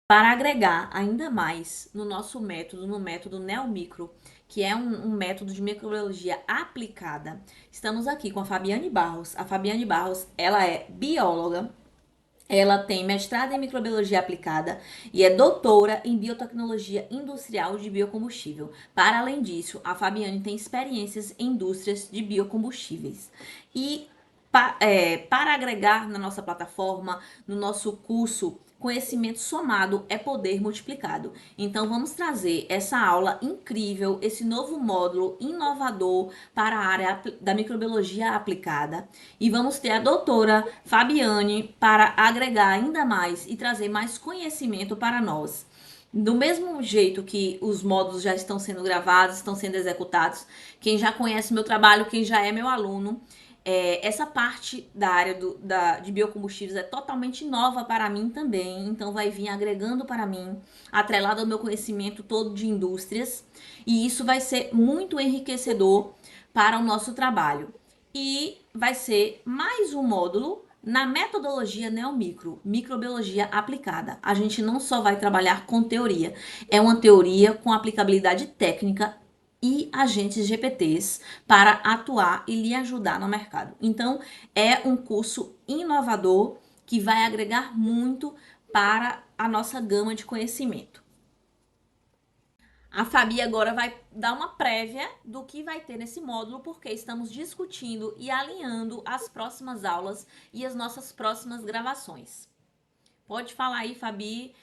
Para agregar ainda mais no nosso método, no método Neomicro, que é um método de microbiologia aplicada, estamos aqui com a Fabiane Barros. A Fabiane Barros, ela é bióloga, ela tem mestrado em microbiologia aplicada e é doutora em biotecnologia industrial de biocombustível. Para além disso, a Fabiane tem experiências em indústrias de biocombustíveis. E para agregar na nossa plataforma, no nosso curso, conhecimento somado é poder multiplicado. Então vamos trazer essa aula incrível, esse novo módulo inovador para a área da microbiologia aplicada. E vamos ter a doutora Fabiane para agregar ainda mais e trazer mais conhecimento para nós. Do mesmo jeito que os módulos já estão sendo gravados, estão sendo executados, quem já conhece meu trabalho, quem já é meu aluno, essa parte da área de biocombustíveis é totalmente nova para mim também, então vai vir agregando para mim, atrelado ao meu conhecimento todo de indústrias, e isso vai ser muito enriquecedor para o nosso trabalho. E vai ser mais um módulo na metodologia Neomicro, microbiologia aplicada. A gente não só vai trabalhar com teoria, é uma teoria com aplicabilidade técnica e agentes GPTs para atuar e lhe ajudar no mercado. Então, é um curso inovador que vai agregar muito para a nossa gama de conhecimento. A Fabi agora vai dar uma prévia do que vai ter nesse módulo, porque estamos discutindo e alinhando as próximas aulas e as nossas próximas gravações. Pode falar aí, Fabi,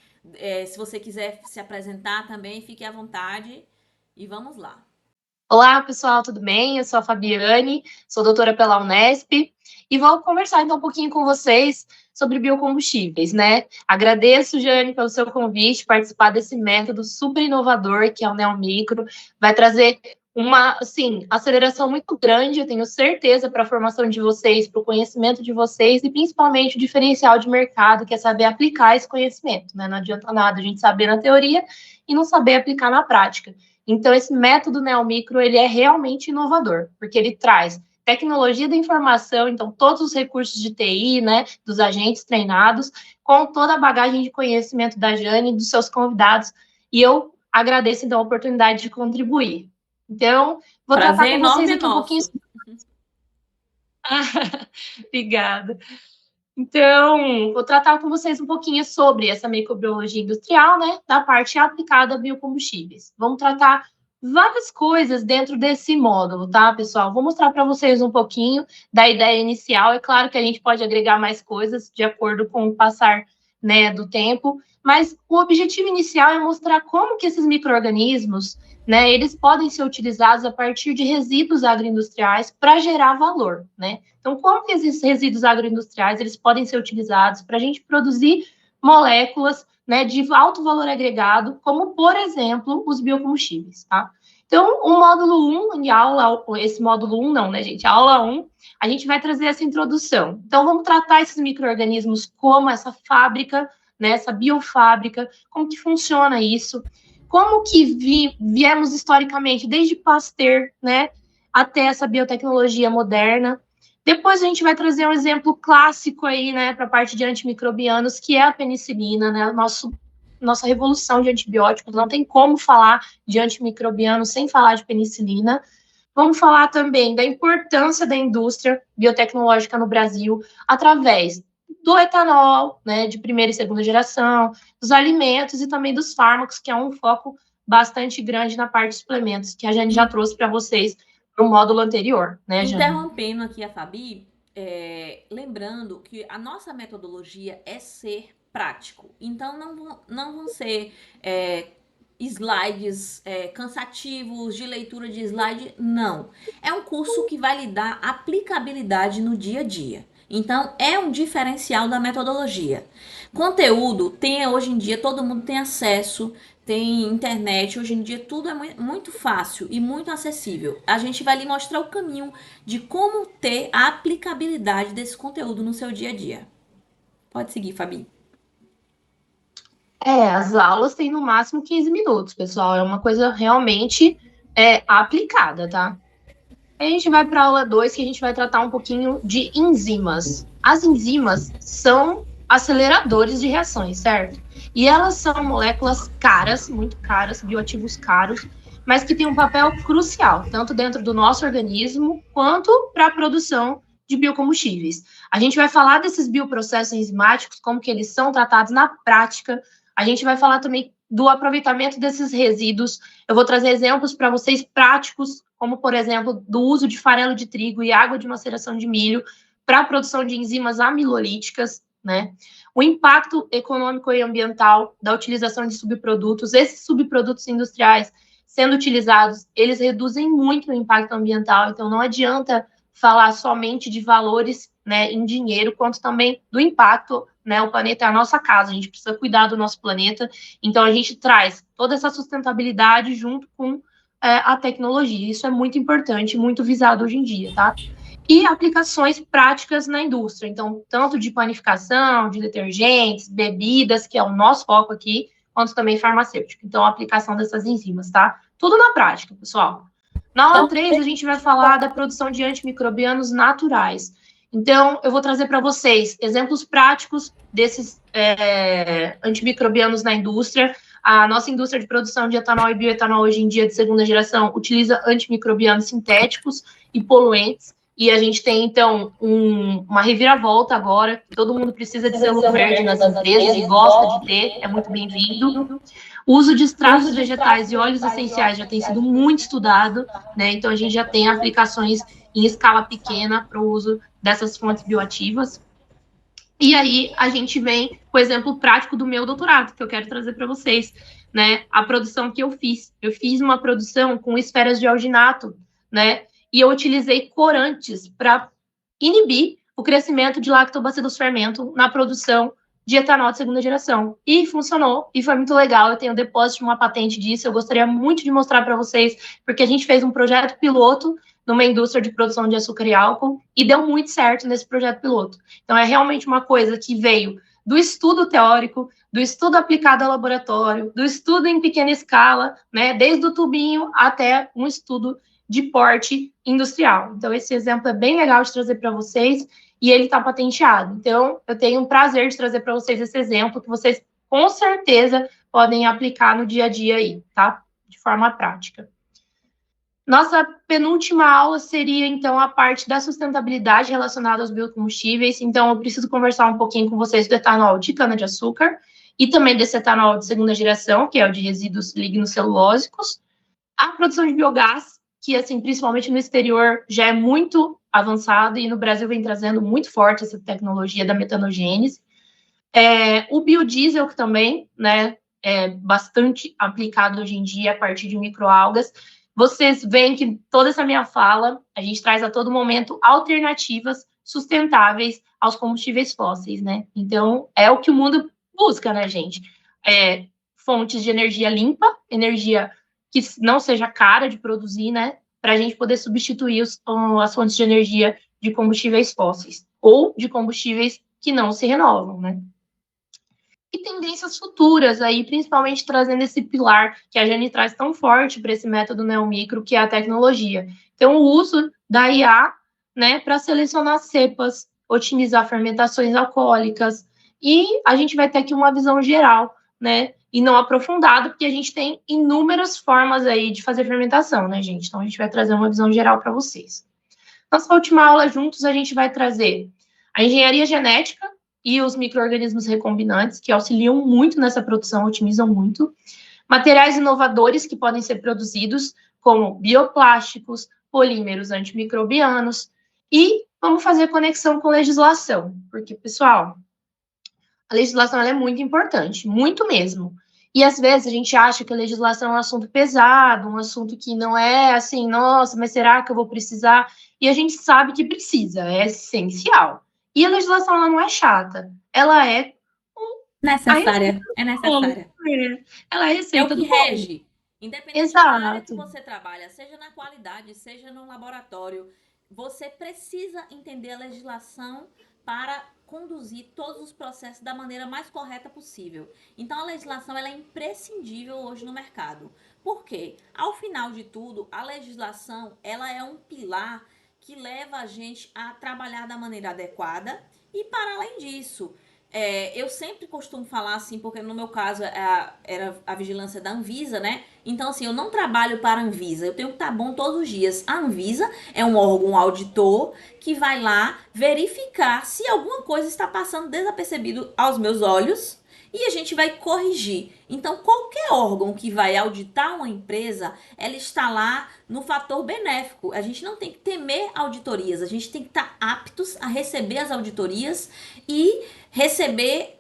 se você quiser se apresentar também, fique à vontade e vamos lá. Olá, pessoal, tudo bem? Eu sou a Fabiane, sou doutora pela Unesp e vou conversar então um pouquinho com vocês sobre biocombustíveis, né? Agradeço, Jane, pelo seu convite, participar desse método super inovador que é o Neomicro. Vai trazer uma, assim, aceleração muito grande, eu tenho certeza, para a formação de vocês, para o conhecimento de vocês e principalmente o diferencial de mercado, que é saber aplicar esse conhecimento, né? Não adianta nada a gente saber na teoria e não saber aplicar na prática. Então, esse método Neomicro, ele é realmente inovador, porque ele traz tecnologia da informação, então todos os recursos de TI, né, dos agentes treinados, com toda a bagagem de conhecimento da Jane e dos seus convidados, e eu agradeço, então, a oportunidade de contribuir. Então, vou tratar Prazer com vocês enorme é aqui um pouquinho... nosso. Obrigada. Então, vou tratar com vocês um pouquinho sobre essa microbiologia industrial, né, da parte aplicada a biocombustíveis. Vamos tratar várias coisas dentro desse módulo, tá, pessoal? Vou mostrar para vocês um pouquinho da ideia inicial. É claro que a gente pode agregar mais coisas de acordo com o passar, né, do tempo, mas o objetivo inicial é mostrar como que esses micro-organismos, né, eles podem ser utilizados a partir de resíduos agroindustriais para gerar valor, né? Então, como que esses resíduos agroindustriais eles podem ser utilizados para a gente produzir moléculas, né, de alto valor agregado, como, por exemplo, os biocombustíveis, tá? Então, o módulo 1, em aula, esse módulo 1 não, né, gente? A aula 1, a gente vai trazer essa introdução. Então, vamos tratar esses micro-organismos como essa fábrica, né, essa biofábrica, como que funciona isso, como que viemos historicamente, desde Pasteur, né, até essa biotecnologia moderna. Depois a gente vai trazer um exemplo clássico aí, né, para a parte de antimicrobianos, que é a penicilina, né, nossa revolução de antibióticos, não tem como falar de antimicrobiano sem falar de penicilina. Vamos falar também da importância da indústria biotecnológica no Brasil, através do etanol, né, de primeira e segunda geração, dos alimentos e também dos fármacos, que é um foco bastante grande na parte de suplementos, que a gente já trouxe para vocês no módulo anterior, né, Jane? Interrompendo aqui a Fabi, lembrando que a nossa metodologia é ser prático. Então, não vão ser slides cansativos de leitura de slide, não. É um curso que vai lhe dar aplicabilidade no dia a dia. Então, é um diferencial da metodologia. Conteúdo tem hoje em dia, todo mundo tem acesso, tem internet, hoje em dia tudo é muito fácil e muito acessível. A gente vai lhe mostrar o caminho de como ter a aplicabilidade desse conteúdo no seu dia a dia. Pode seguir, Fabi. As aulas têm no máximo 15 minutos, pessoal. É uma coisa realmente aplicada, tá? Aí a gente vai para a aula 2, que a gente vai tratar um pouquinho de enzimas. As enzimas são aceleradores de reações, certo? E elas são moléculas caras, muito caras, bioativos caros, mas que têm um papel crucial, tanto dentro do nosso organismo quanto para a produção de biocombustíveis. A gente vai falar desses bioprocessos enzimáticos, como que eles são tratados na prática. A gente vai falar também do aproveitamento desses resíduos. Eu vou trazer exemplos para vocês práticos, como, por exemplo, do uso de farelo de trigo e água de maceração de milho para a produção de enzimas amilolíticas, né? O impacto econômico e ambiental da utilização de subprodutos. Esses subprodutos industriais sendo utilizados, eles reduzem muito o impacto ambiental, então não adianta falar somente de valores, né, em dinheiro, quanto também do impacto, né, o planeta é a nossa casa, a gente precisa cuidar do nosso planeta, então a gente traz toda essa sustentabilidade junto com a tecnologia, isso é muito importante, muito visado hoje em dia, tá? E aplicações práticas na indústria, então, tanto de panificação, de detergentes, bebidas, que é o nosso foco aqui, quanto também farmacêutico. Então, a aplicação dessas enzimas, tá? Tudo na prática, pessoal. Na aula 3, a gente vai falar da produção de antimicrobianos naturais. Então, eu vou trazer para vocês exemplos práticos desses antimicrobianos na indústria. A nossa indústria de produção de etanol e bioetanol, hoje em dia, de segunda geração, utiliza antimicrobianos sintéticos e poluentes. E a gente tem, então, uma reviravolta agora. Todo mundo precisa de selo verde nas empresas e gosta de ter, é muito bem-vindo. O uso de extratos vegetais e óleos essenciais já tem sido muito estudado, né? Então, a gente já tem aplicações em escala pequena para o uso dessas fontes bioativas. E aí, a gente vem com o exemplo prático do meu doutorado, que eu quero trazer para vocês, né? A produção que eu fiz. Eu fiz uma produção com esferas de alginato, né? E eu utilizei corantes para inibir o crescimento de lactobacillus fermento na produção de etanol de segunda geração. E funcionou, e foi muito legal. Eu tenho o depósito de uma patente disso, eu gostaria muito de mostrar para vocês, porque a gente fez um projeto piloto numa indústria de produção de açúcar e álcool, e deu muito certo nesse projeto piloto. Então, é realmente uma coisa que veio do estudo teórico, do estudo aplicado ao laboratório, do estudo em pequena escala, né, desde o tubinho até um estudo de porte industrial. Então, esse exemplo é bem legal de trazer para vocês e ele está patenteado. Então, eu tenho um prazer de trazer para vocês esse exemplo que vocês, com certeza, podem aplicar no dia a dia aí, tá? De forma prática. Nossa penúltima aula seria, então, a parte da sustentabilidade relacionada aos biocombustíveis. Então, eu preciso conversar um pouquinho com vocês do etanol de cana-de-açúcar e também desse etanol de segunda geração, que é o de resíduos lignocelulósicos. A produção de biogás, que, assim, principalmente no exterior, já é muito avançado e no Brasil vem trazendo muito forte essa tecnologia da metanogênese. O biodiesel, que também, né, é bastante aplicado hoje em dia a partir de microalgas. Vocês veem que toda essa minha fala, a gente traz a todo momento alternativas sustentáveis aos combustíveis fósseis, né? Então, é o que o mundo busca, né, gente? Fontes de energia limpa, energia que não seja cara de produzir, né? Para a gente poder substituir as fontes de energia de combustíveis fósseis ou de combustíveis que não se renovam, né? E tendências futuras aí, principalmente trazendo esse pilar que a Jane traz tão forte para esse método neomicro, que é a tecnologia. Então, o uso da IA, né, para selecionar cepas, otimizar fermentações alcoólicas, e a gente vai ter aqui uma visão geral, né, e não aprofundada, porque a gente tem inúmeras formas aí de fazer fermentação, né, gente? Então, a gente vai trazer uma visão geral para vocês. Nossa última aula juntos, a gente vai trazer a engenharia genética, e os micro-organismos recombinantes, que auxiliam muito nessa produção, otimizam muito. Materiais inovadores que podem ser produzidos, como bioplásticos, polímeros antimicrobianos. E vamos fazer conexão com legislação, porque, pessoal, a legislação é muito importante, muito mesmo. E às vezes a gente acha que a legislação é um assunto pesado, um assunto que não é assim, nossa, mas será que eu vou precisar? E a gente sabe que precisa, é essencial. E a legislação ela não é chata, ela é a receita Necessária, é do bolo. necessária. Ela é a É o receita que do bolo. rege. Independente da área que Exato. você trabalha, seja na qualidade, seja no laboratório, você precisa entender a legislação para conduzir todos os processos da maneira mais correta possível. Então a legislação ela é imprescindível hoje no mercado. Por quê? Ao final de tudo, a legislação ela é um pilar que leva a gente a trabalhar da maneira adequada e para além disso, Eu sempre costumo falar assim, porque no meu caso era a vigilância da Anvisa, né? Então, assim, eu não trabalho para a Anvisa, eu tenho que estar bom todos os dias. A Anvisa é um órgão auditor que vai lá verificar se alguma coisa está passando desapercebido aos meus olhos e a gente vai corrigir. Então, qualquer órgão que vai auditar uma empresa, ela está lá no fator benéfico. A gente não tem que temer auditorias, a gente tem que estar aptos a receber as auditorias e receber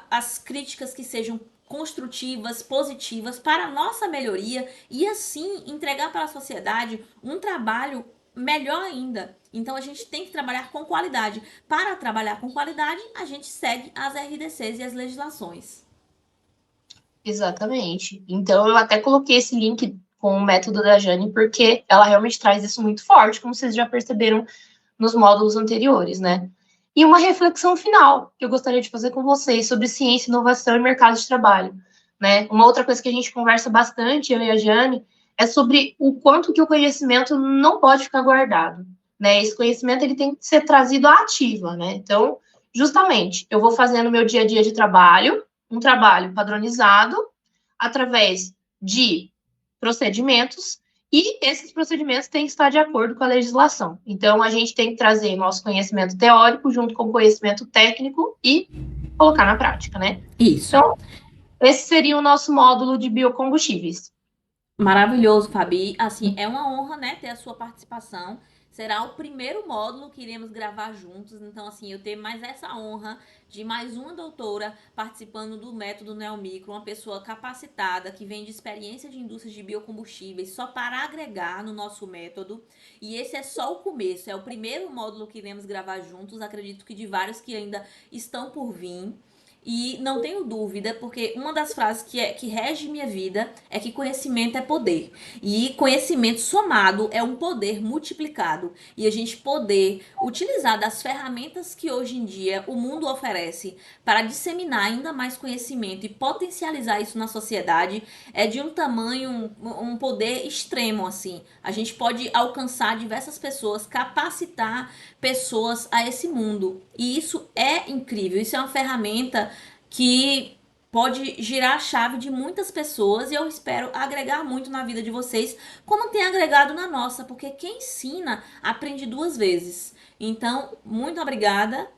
as críticas que sejam construtivas, positivas para a nossa melhoria e assim entregar para a sociedade um trabalho melhor ainda. Então a gente tem que trabalhar com qualidade. Para trabalhar com qualidade, a gente segue as RDCs e as legislações. Exatamente. Então, eu até coloquei esse link com o método da Jane, porque ela realmente traz isso muito forte, como vocês já perceberam nos módulos anteriores, né? E uma reflexão final que eu gostaria de fazer com vocês sobre ciência, inovação e mercado de trabalho, né? Uma outra coisa que a gente conversa bastante, eu e a Jane, é sobre o quanto que o conhecimento não pode ficar guardado, né? Esse conhecimento ele tem que ser trazido à ativa, né? Então, justamente, eu vou fazendo meu dia a dia de trabalho, um trabalho padronizado, através de procedimentos, e esses procedimentos têm que estar de acordo com a legislação. Então, a gente tem que trazer nosso conhecimento teórico junto com o conhecimento técnico e colocar na prática, né? Isso. Então, esse seria o nosso módulo de biocombustíveis. Maravilhoso, Fabi. Assim, é uma honra, né, ter a sua participação. Será o primeiro módulo que iremos gravar juntos. Então, assim, eu ter mais essa honra de mais uma doutora participando do método Neomicro, uma pessoa capacitada que vem de experiência de indústrias de biocombustíveis só para agregar no nosso método. E esse é só o começo, é o primeiro módulo que iremos gravar juntos. Acredito que de vários que ainda estão por vir. E não tenho dúvida, porque uma das frases que rege minha vida é que conhecimento é poder. E conhecimento somado é um poder multiplicado. E a gente poder utilizar das ferramentas que hoje em dia o mundo oferece para disseminar ainda mais conhecimento e potencializar isso na sociedade é de um tamanho, um poder extremo, assim. A gente pode alcançar diversas pessoas, capacitar pessoas a esse mundo. E isso é incrível, isso é uma ferramenta que pode girar a chave de muitas pessoas e eu espero agregar muito na vida de vocês, como tem agregado na nossa, porque quem ensina aprende duas vezes. Então, muito obrigada